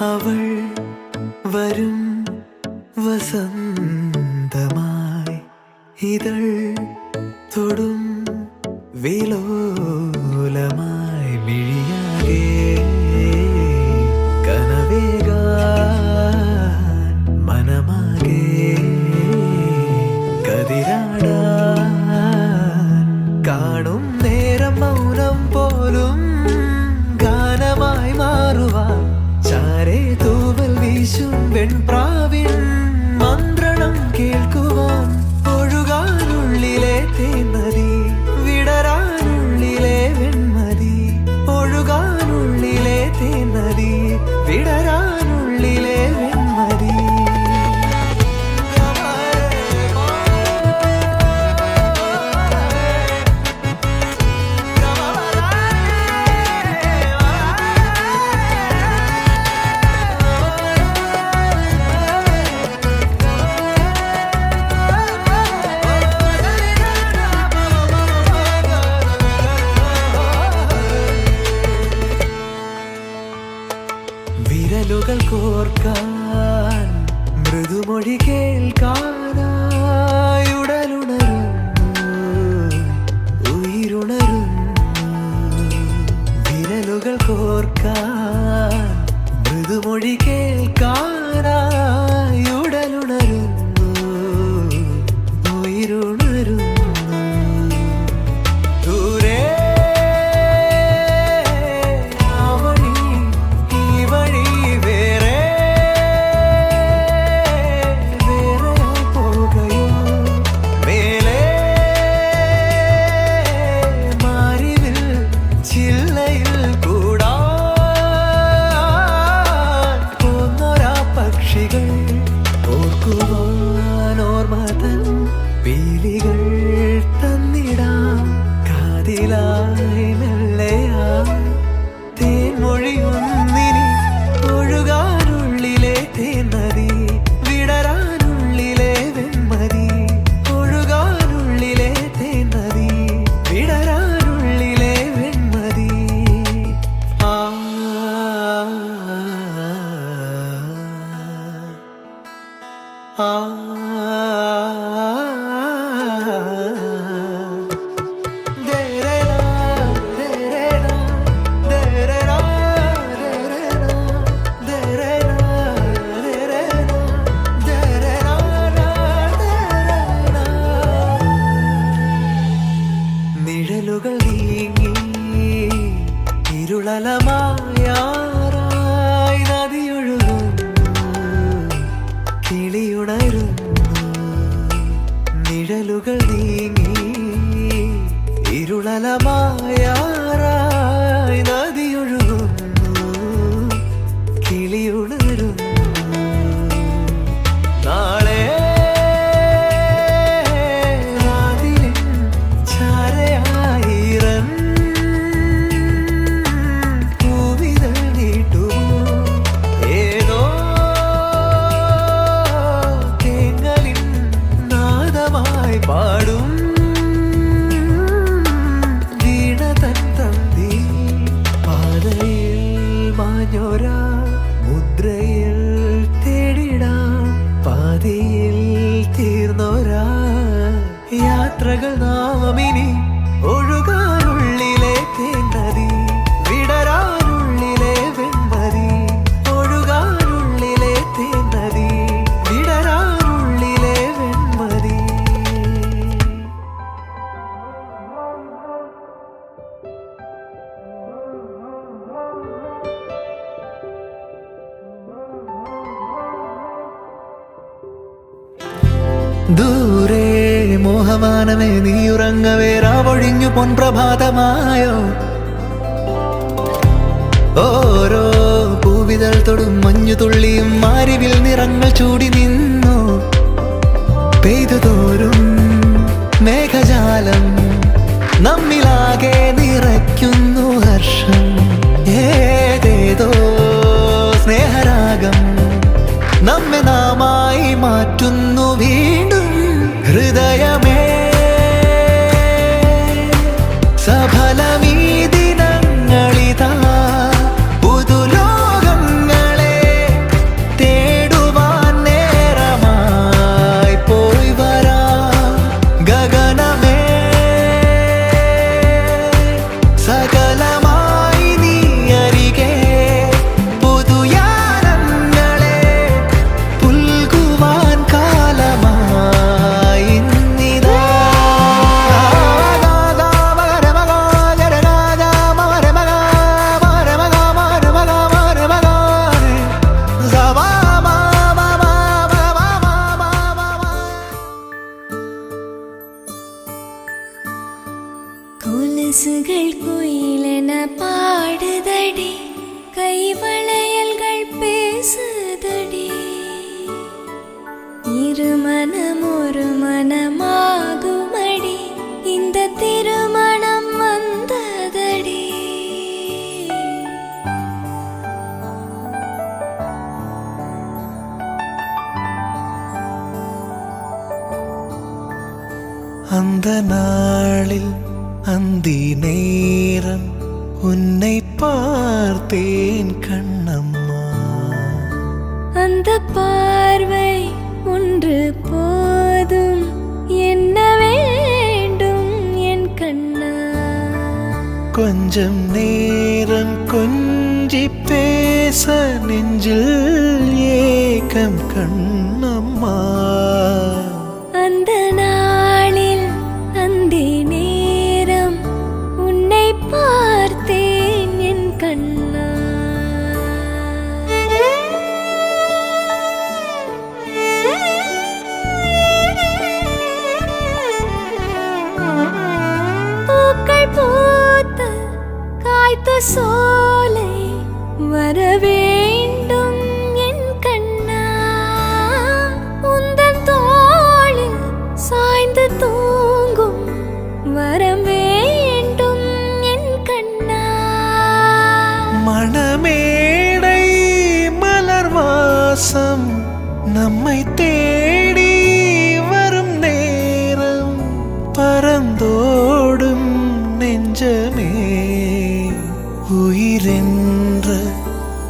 അവൾ വരും വസന്തമായി ഇതൾ തൊടും വിലോലമായി മിഴിയാകെ കനവേകാൻ മനമാകെ കതിരാടാൻ കാണും നേരം മൗനം പോലും ഗാനമായി മാറുവാൻ ചാരേ തൂവൽ വീശും വെൺപ്രാവിൻ മന്ത്രണം കേൾക്കുവാൻ ഒഴുകാനുള്ളിലെ തേൻമതി വിടരാനുള്ളിലെ വെൺമതി ഒഴുകാനുള്ളിലെ തേൻമതി വിടരാനുള്ളിലെ വെൺമതി വിരലുകൾ കോർക്കാൻ മൃദുമൊഴി കേൾക്കാനായി ഉടലുണരുന്നു ഉയിരുണരുന്നു വിരലുകൾ കോർക്കാൻ മൃദുമൊഴി കേൾക്കാനായി ഉടലുണരുന്നു ഉയിരുണരുന്നു ദൂരെ ഓർമ്മതൻ പീലികൾ തന്നിടാം കാതിലായി മെല്ലയായി തേൻമൊഴിയൊന്നിനി ഒഴുകാനുള്ളിലെ തേൻമതി വിടരാനുള്ളിലെ വെൺമതി ഒഴുകാനുള്ളിലെ തേൻമതി വിടരാനുള്ളിലെ വെൺമതി നിഴലുകൾ നീങ്ങി ഇരുളലമായാറായി നദിയൊഴുകുന്നു കിളിയുണരുന്നു നിഴലുകൾ നീങ്ങി ഇരുളലമായാറായി നദിയൊഴുകുന്നു കിളിയുണരുന്നു നാളെ പാടും വീണതൻ തന്തി പാതയിൽ മാഞ്ഞോരാ മുദ്രയിൽ തേടിടാം പാതയിൽ തീർന്നോരാ യാത്രകൾ നാമിനി ഒഴുകാനുള്ളിലെ തേൻമതി വിടരാനുള്ളിലെ വെൺമതി ഒഴുകാനുള്ളിലെ തേൻമതി വിടരാനുള്ളിലെ വെൺമതി ദൂരെ മോഹമാനമേ നീയുറങ്ങവേ രാവൊഴിഞ്ഞു പൊൻപ്രഭാതമായോ ഓരോ പൂവിതൾ തൊടും മഞ്ഞു തുള്ളിയും മാരിവിൽ നിറങ്ങൾ ചൂടി നിന്നു പെയ്തു തോരും മേഘജാലം നമ്മിലാകെ നിറയ്ക്കുന്നു ഹർഷം ഏതേതോ സ്നേഹരാഗം നമ്മെ നാമായി മാറ്റി திங்கள் குயிலென பாடுதடி, கைவளையல்கள் பேசுதடி. இருமனம் ஒரு மனமாகுமடி, இந்த திருமணம் வந்ததடி. அந்த நாளில் அந்தி நேரம் உன்னை பார்த்தேன் கண்ணம்மா. அந்த பார்வை ஒன்று போதும், என்ன வேண்டும் என் கண்ணா. கொஞ்சம் நேரம் கொஞ்சி பேச நெஞ்சில் ஏக்கம் கண்ணம்மா. அந்த நாளில் அந்தி நேரம் உன்னை பார்த்தேன் என் கண்ணா. பூக்கள் பூத்த காய்த்த சோலை வர வேண்டும் என் கண்ணா. உந்தன் தோளில் சாய்ந்து தூங்கும் வரம் வேண்டும் என் கண்ணா. மணமேடை மலர் வாசம் நம்மை தேடி வரும் நேரம், பறந்தோடும் நெஞ்சமே உயிரென்ற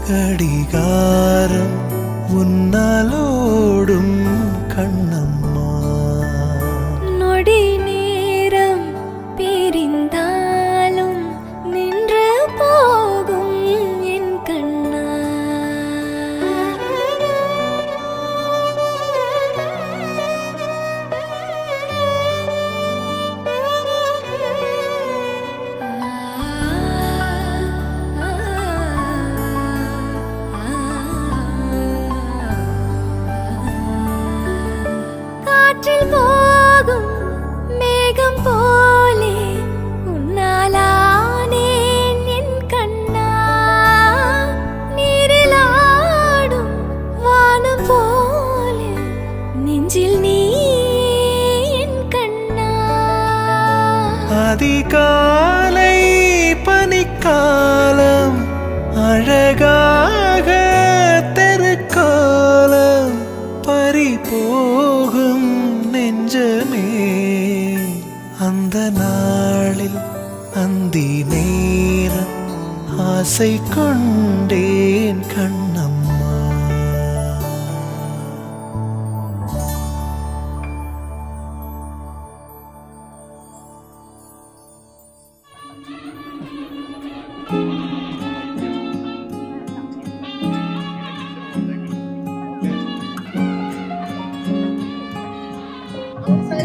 கடிகாரம் உன்னாலோடும் கண்ணம்மா. நொடி நேரம் பிரிந்தாலும் நின்று போகும் என் கண்ணா. காற்றில் போகும் மேகம் போலே உன்னாலானேன் என் கண்ணா. நீரில் ஆடும் வானம் போலே நெஞ்சில் நீ என் கண்ணா. அதிகாலை பனிக்காலம் அழகாக தெருக்காலம், பறிபோகும் நெஞ்சமே அந்த நாளில் அந்தி நேரம் ஆசை கொண்டேன் கண்ணம்மா.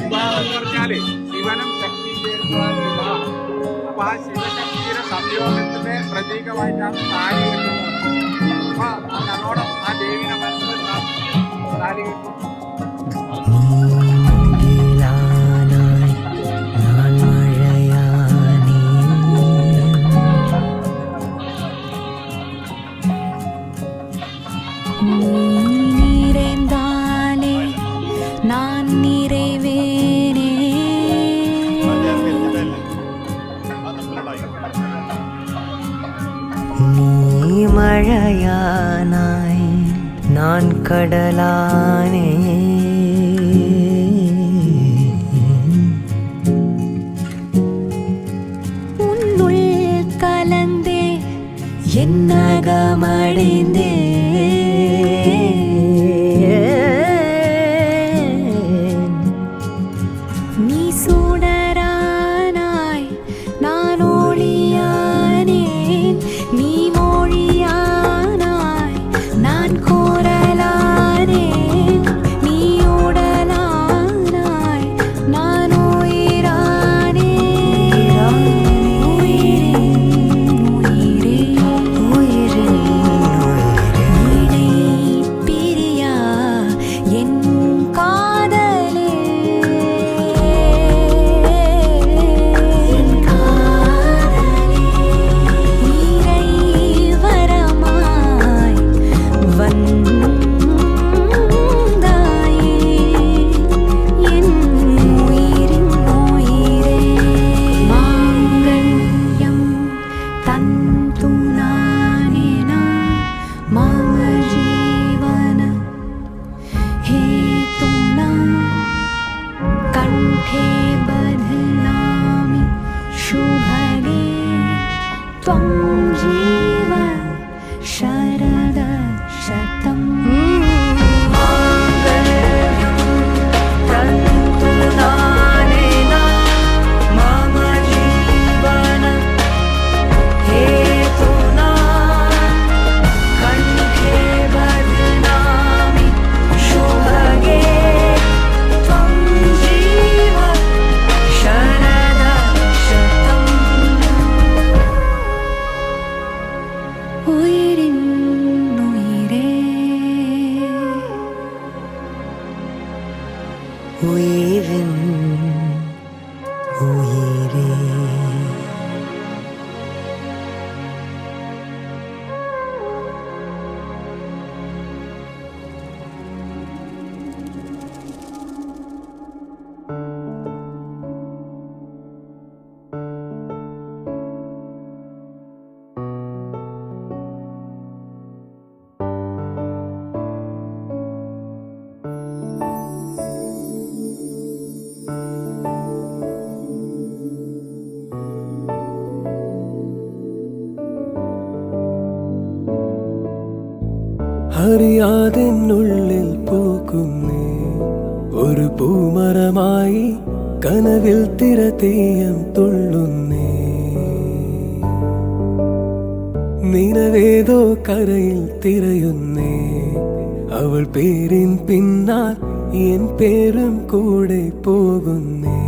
വിവാഹം എന്ന് പറഞ്ഞാല് ശിവനും ശക്തിയും ചേർന്നതാണ് വിവാഹം. അപ്പൊ ആ ശിവശക്തിയുടെ സംയോഗത്തിന്റെ പ്രതീകമായിട്ടാണ് താലി കെട്ടുന്നത്. അപ്പൊ ഞങ്ങളോട് ആ ദേവിനെ മനസ്സിൽ താലി കെട്ടും. நிறைந்தாலே நான் நிறைவேனே. நீ மழையானாய் நான் கடலானே. உன்னுள் கலந்தே என்னகமடைந்தே. நீ சுடரானாய் நான் ஒளியானேன். நீ மொழியானாய் நான் குரலானேன். நீ உடலானாய் நான் உயிரானேன். உயிரே உயிரே त्वं जीव शरद शतम् உயிரின் உயிரே അറിയാതെന്നുള്ളിൽ പൂക്കുന്നേ ഒരു പൂമരമായി കനവിൽ തിരതീയം തുള്ളുന്നേ നിനവേതോ കരയിൽ തിരയുന്നേ അവൾ പേരിൻ പിന്നാൽ എൻ പേരും കൂടെ പോകുന്നേ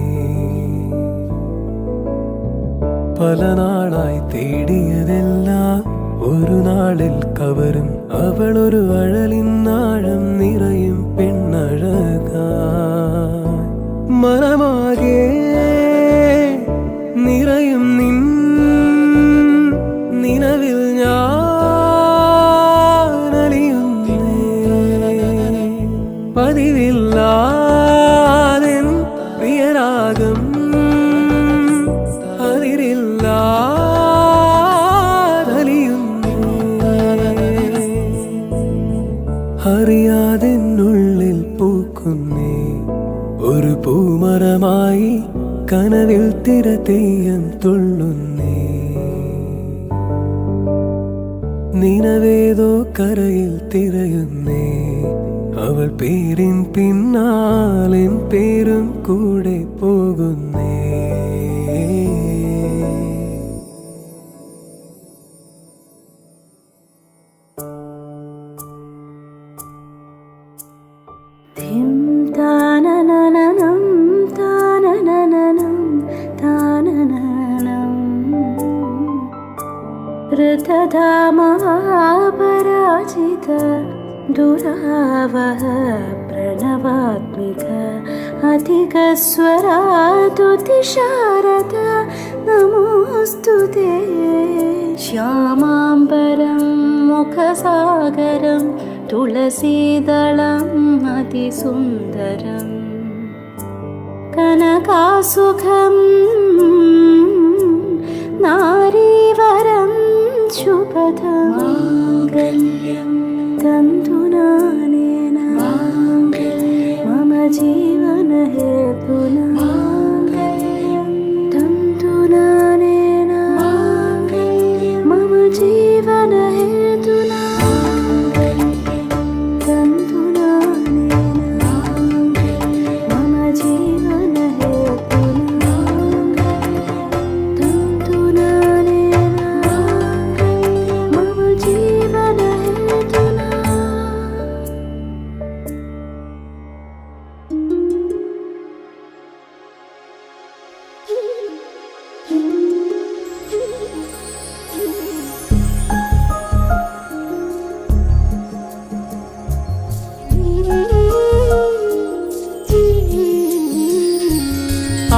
പല നാളായി തേടിയതെല്ലാം ഒരു നാളിൽ കവരും അവളൊരു അഴലിന്നാഴം നിറയും പെണ്ണഴകായി മനമാകെ നിറയും നിൻ നിലവിൽ ഞാനലിയുന്നേ പതിവില്ലാതെൻ പ്രിയരാഗം അറിയാതെന്നുള്ളിൽ പൂക്കുന്നേ ഒരു പൂമരമായി കനവിൽ തിരതീയം തുള്ളുന്നേ നിനവേതോ കരയിൽ തിരയുന്നേ അവൾ പേരിൻ പിന്നാലെൻ പേരും കൂടെ പോകുന്നേ ऋतधामापराजित दुरावह प्रणवात्मिक अधिकस्वरातुतिशारद नमोऽस्तु ते श्यामाम्बरं मुखसागरं तुलसीदलम् अतिसुन्दरं कनकासुखं नारीवरं शुभदं तन्तुनानेन मम जीवनहेतुना तन्तुनानेन मम जीवनहेतुना तन्तुनानेन मम जीवनहेतुना तन्तुनानेन मम जीवनहेतुना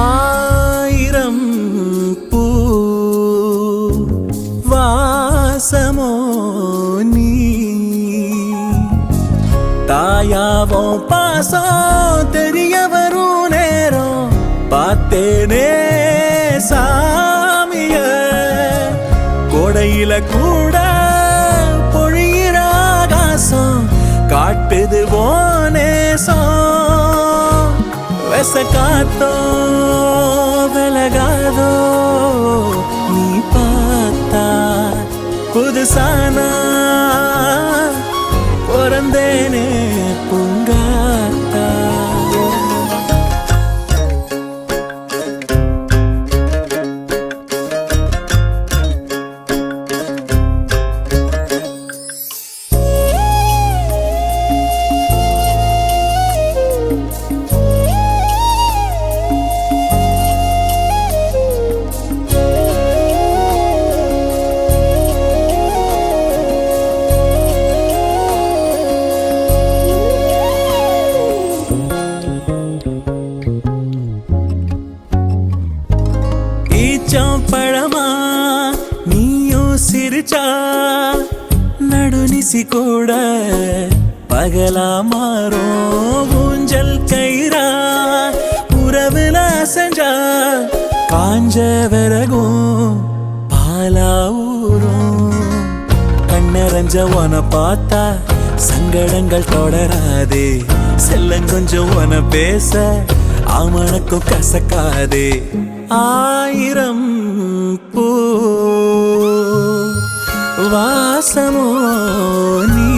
ആയിരം പൂ വാസമോ നീ தாயாவோ பாசம் தெரிய வரும் நேரம் பார்த்தேனே சாமிய கொடையில கூட பொழியிற ஆகாசம் காட்டுது போனேசம் வெச காத்தோ விலகாதோ நீ பார்த்தா புதுசானா பிறந்தேனே பூங்காத்தா. பழமா நீயும் சிரிச்சா நடுநிசி கூட பகலா மாறும் ஊஞ்சல் கயிறா உறவுல செஞ்சா காஞ்ச விறகும் பாலா ஊரும் கண்ணறைஞ்ச உன பார்த்தா சங்கடங்கள் தொடராதே செல்லங்கொஞ்சம் உன பேச ஆமணக்கும் கசக்காதே ஆயிரம் பூ வாசமோ நீ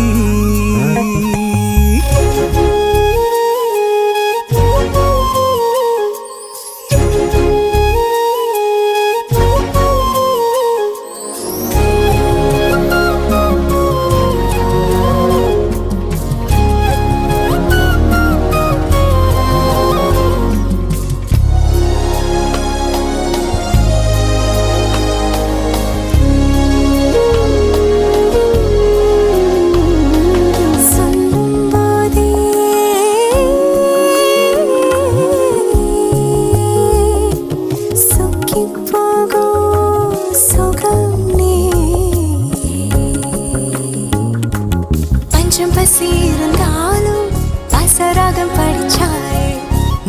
இருந்தாலும் பசராகம் படிச்சாயே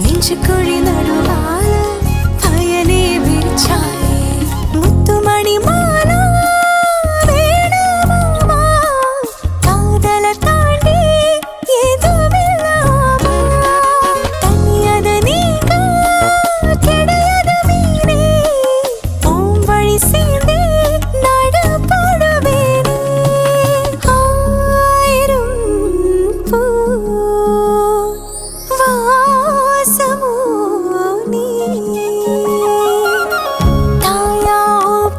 நெஞ்சு குழி நடுவால பயனே விரிச்சாயே முத்துமணி மாலா வேணாமா காதல தாண்டி எதுவில்லாமா தனியத நீங்க கிடையாது மீனே ஓம் வழி சேர்ந்தே நட போடுவேனே வாசமோ நீ தாயா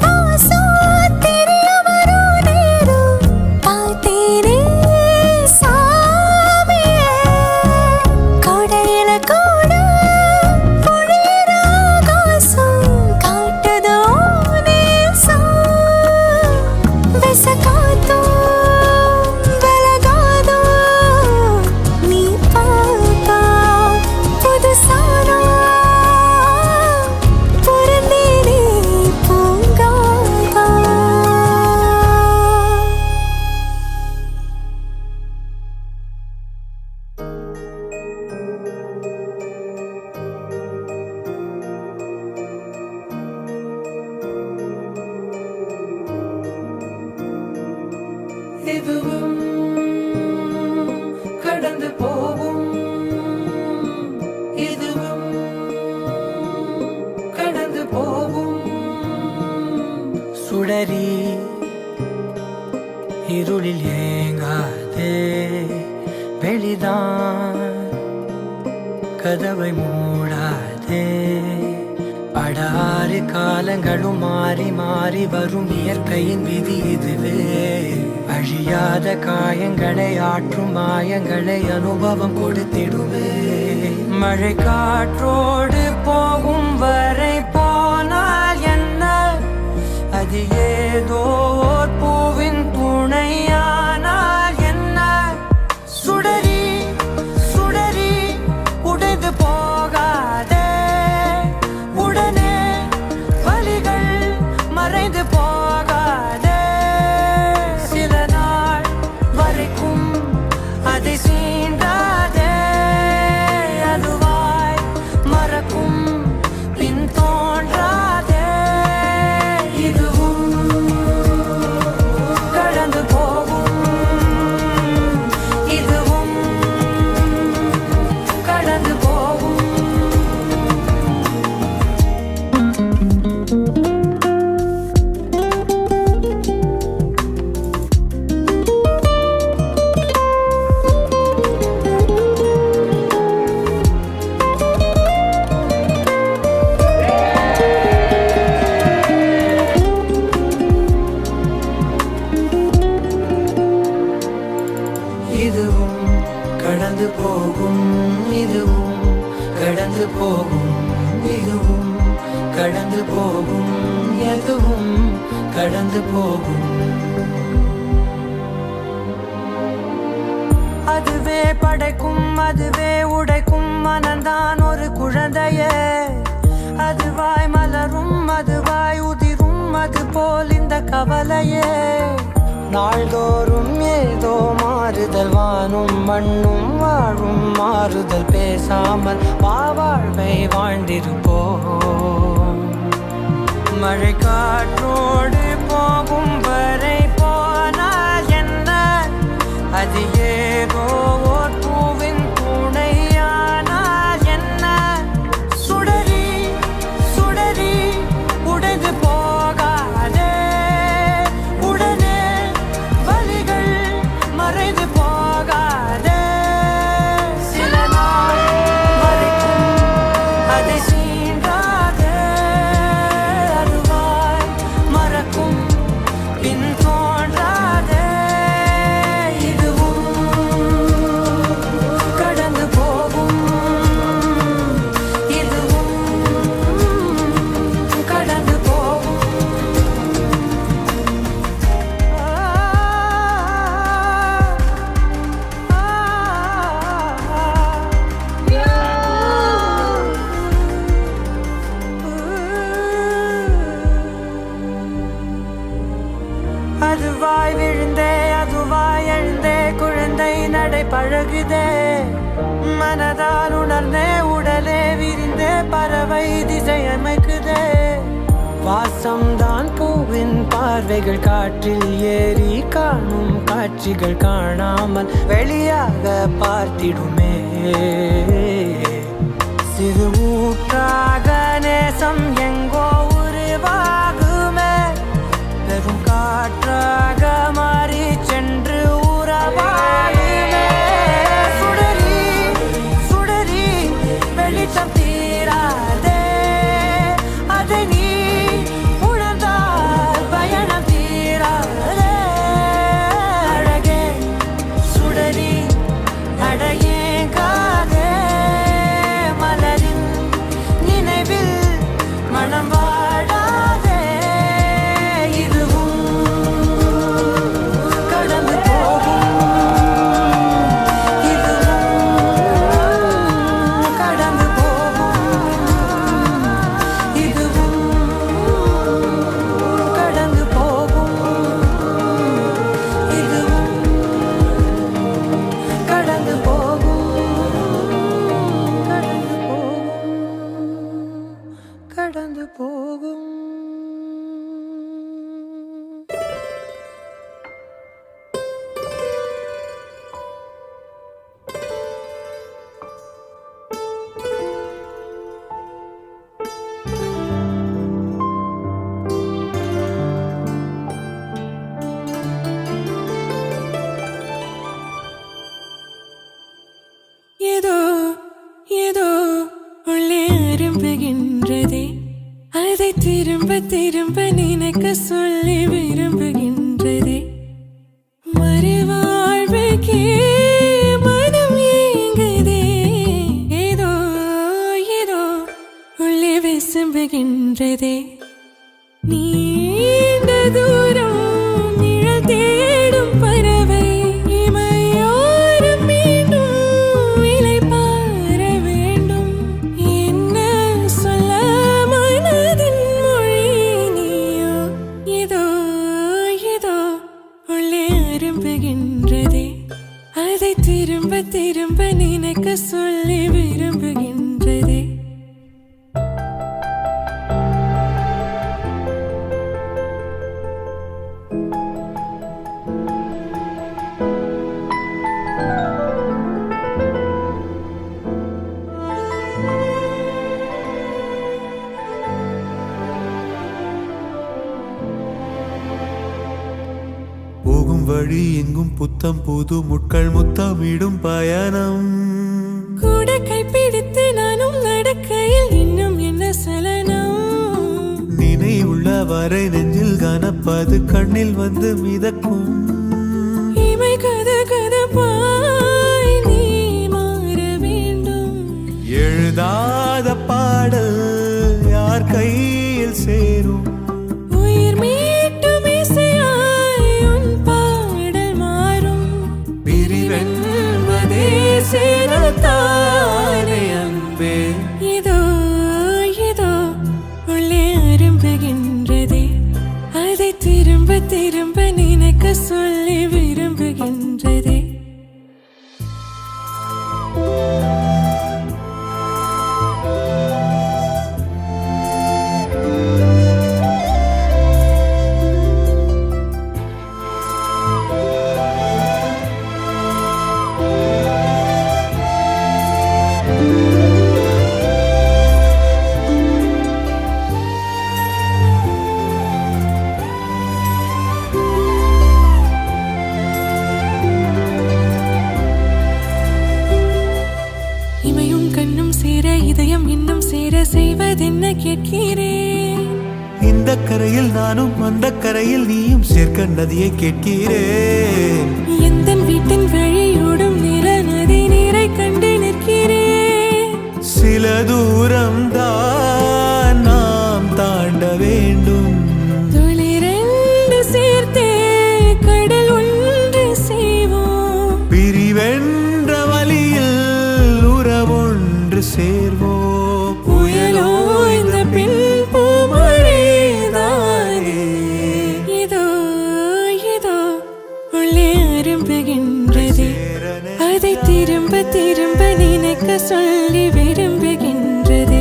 பாசம் தெரிய வரும் நேரம் பார்த்தேனே சாமியே கொடையில கூட பொழியிற ஆகாசம் காட்டுதோ நேசம் விசக்காத்தோ இதுவும் கடந்து போகும் இதுவும் கடந்து போகும் சுடரி இருளில் ஏங்காதே வெளிதான் கதவை மூடாதே படாறு காலங்களும் மாறி மாறி வரும் இயற்கையின் விதி இதுவே அழியாத காயங்களை ஆற்றும் மாயங்களை அனுபவம் கொடுத்திடுவே மழை காற்றோடு போகும் வரை போனால் என்ன அது ஏதோ ஓர் பூவின் துணையானால் என்ன சுடரி சுடரி உடைந்து போகாதே உடனே வலிகள் மறைந்து போகாதே சில நாள் வரைக்கும் அதை சீண்டாதே அதுவாய் மறக்கும் பின் தோன்றாதே இதுவும் கடந்து போகும் இதுவும் கடந்து போகும் கடந்து போகும். அதுவே படைக்கும், அதுவே உடைக்கும், மனந்தான் ஒரு குழந்தையே. அதுவாய் மலரும், அதுவாய் உதிரும், அது போல் இந்த கவலையே. நாள்தோறும் ஏதோ மாறுதல், வானும் மண்ணும் வாழும் மாறுதல். பேசாமல் வாழ்வை வாழ்ந்திருப்போம். மழை காற்றோடு போகும் வரை போனால் என்ன, அது ஏதோ ஓர் பூவின் துணையானால் என்ன. சுடரி சுடரி உடைந்து போகாதே, உடனே வலிகள் மறைந்து போகாதே. சில நாள் வரைக்கும் அதை சீண்டாதே, அதுவாய் மறக்கும் பின் தோன்றாதே. கடந்து போகும், இதுவும் கடந்து போகும். அதுவாய் விழுந்தே, அதுவாய் எழுந்தே, குழந்தை நடை பழகுதே. மனதால் உணர்ந்தே, உடலே விரிந்தே, பறவை திசை அமைக்குதே. வாசம்தான் பூவின் பார்வைகள், காற்றில் ஏறி காணும் காட்சிகள் காணாமல் வெளியாக பார்த்திடுமே. சிறு ஊற்றாக நேசம் எங்கோ உருவாகுமே, பெரும் காற்றாக மாறி சென்று உறவாடுமே. சுடரி சுடரி வெளிச்சம் தீராதே, அதை நீ உணர்ந்தால் பயணம் தீராதே. அழகே சுடரி அடையேங்காதே, மலரின் நினைவில் மனம் வாடாதே. இதுவும் கடந்து போகும், இதுவும் கடந்து போகும், இதுவும் கடந்து போகும், இதுவும் கடந்து போகும், கடந்து போகும். ஏதோ ஏதோ உள்ளே அரும்புகின்றதே, அதை திரும்ப திரும்ப நினைக்க சொல்லி விரும்புகின்றதே. மறுவாழ்வுக்கே மனம் ஏங்குதே, ஏதோ ஏதோ உள்ளே விசும்புகின்றதே. நீண்ட தூரம் நிழல் தேடும் பறவை, இமையோரம் மீண்டும் இளைப்பாற வேண்டும். என்ன சொல்ல மனதின் மொழி நீயோ, ஏதோ ஏதோ உள்ளே அரும்புகின்றதே, அதை திரும்ப திரும்ப நினைக்க சொல்லி விரும்புகின்றதே. போகும் வழி எங்கும் புத்தம் புது முட்கள் முத்தமிடும் பயணம். கூட கைப்பிடித்து நானும் நடக்கையில் இன்னும் என்ன சலனம். நினைவுள்ள வரை நெஞ்சில் கனப்பது கண்ணில் வந்து மிதக்கும். இமை கத கதப்பாய் நீ மாற வேண்டும். எழுதாத பாடல் யார் கையில் சேரும். உயிர் மீட்டுமே திரும்ப நினைக்க சொல்லி விரும்புகின்றதே. இமையும் கண்ணும் சேர இதயம் இன்னும் சேர செய்வதென்ன கேட்கிறேன். இந்த கரையில் நானும் அந்த கரையில் நீயும் சேர்க்க நதியை கேட்கிறேன். எந்த வீட்டின் வழியோடும் நில நதி நீரை கண்டு நிற்கிறேன். சில தூரம் தான் நாம் தாண்ட வேண்டும். துளிரெண்டு சேர்த்தே கடல் ஒன்று செய்வோம். பிரிவென்ற வழியில் உறவொன்று சேர்வோம். புயலோ இந்த பின் பூமழைதானே. இதோ இதோ உள்ளே அரும்புகின்றது. அதை திரும்ப திரும்ப நினைக்க சொல்லி விரும்புகின்றது.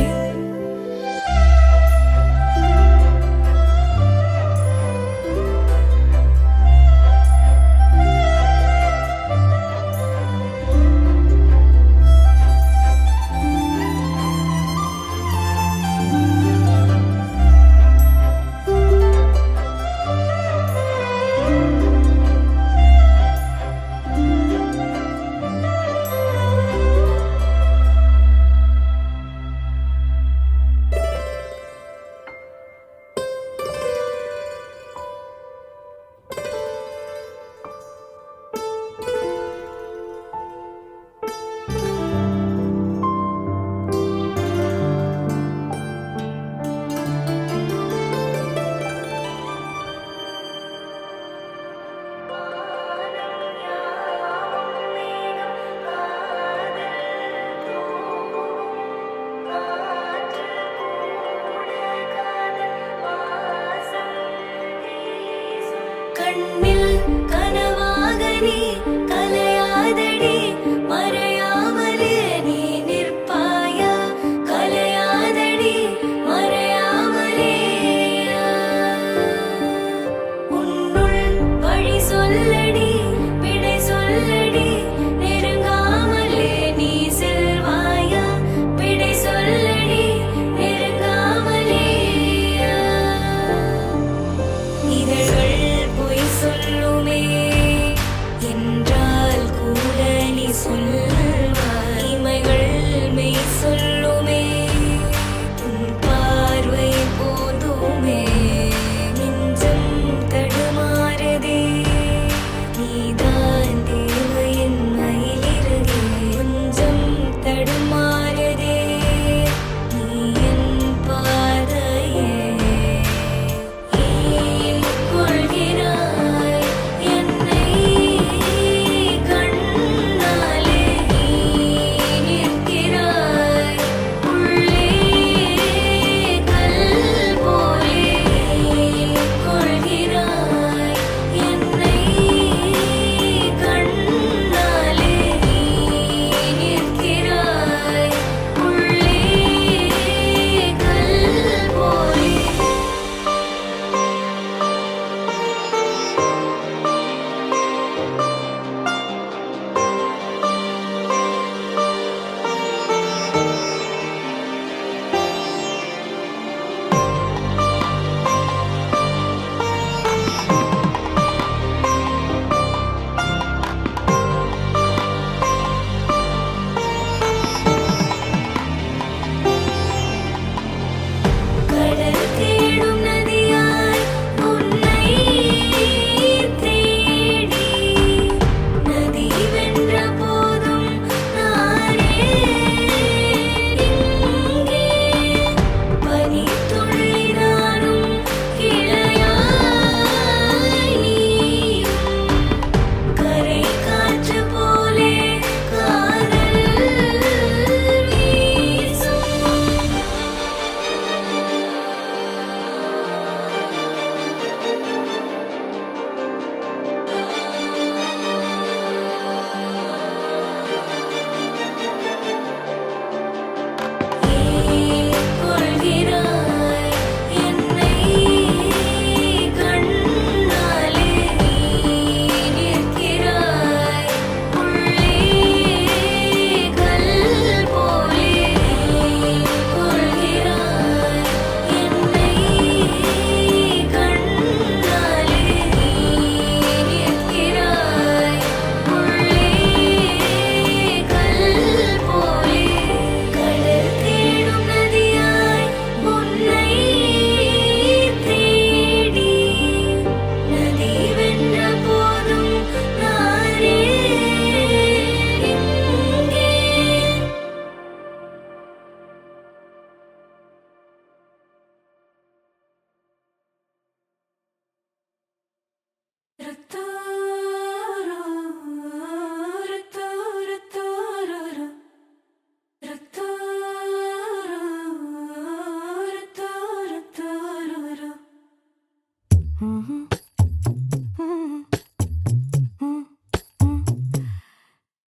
கண்ணில் கனவாக நீ கலையாதடி மறையாமலே நீ நிற்பாயா கலையாதடி மறையாமலே உன்னுள் வழி சொல்லடி விடை சொல்லடி நெருங்காமலே நீ செல்வாயா விடை சொல்லடி நெருங்காமலே இதழ்கள் பொய் சொல்லுமே என்ற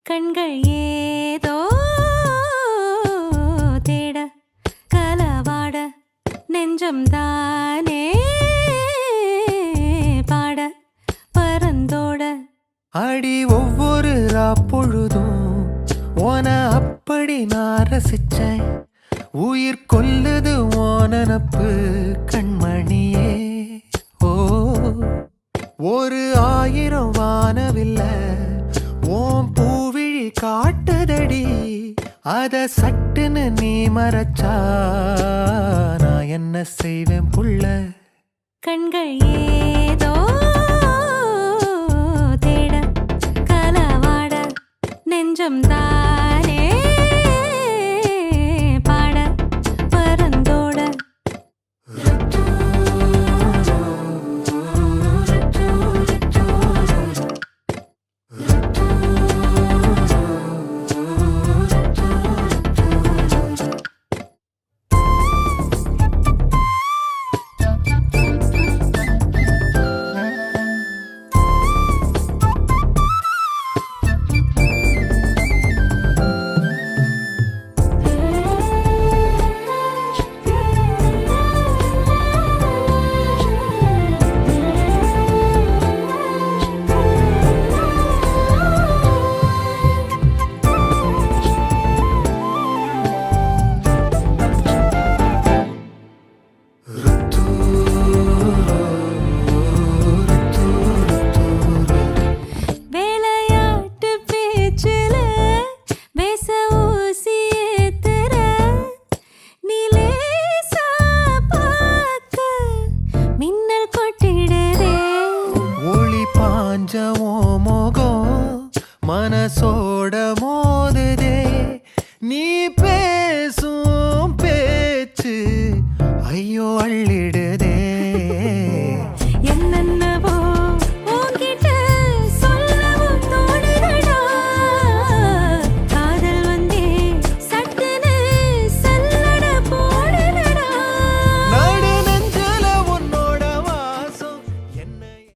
கண்கள் ஏதோ தேட கலவாட நெஞ்சம் தானே பாட பரந்தோட அடி ஒவ்வொரு பொழுதும் ஓன அப்படி நான் ரசிச்சேன் உயிர் கொல்லுது ஓனனப்பு கண்மணியே ஓ ஒரு 1000 வானவில்ல ஓம் பூவிழி காட்டுதடி அத சட்டுன்னு நீ மறைச்சா நான் என்ன செய்வேன் புள்ள கண்கள் ஏதோ தேட கலவாட நெஞ்சம் தான்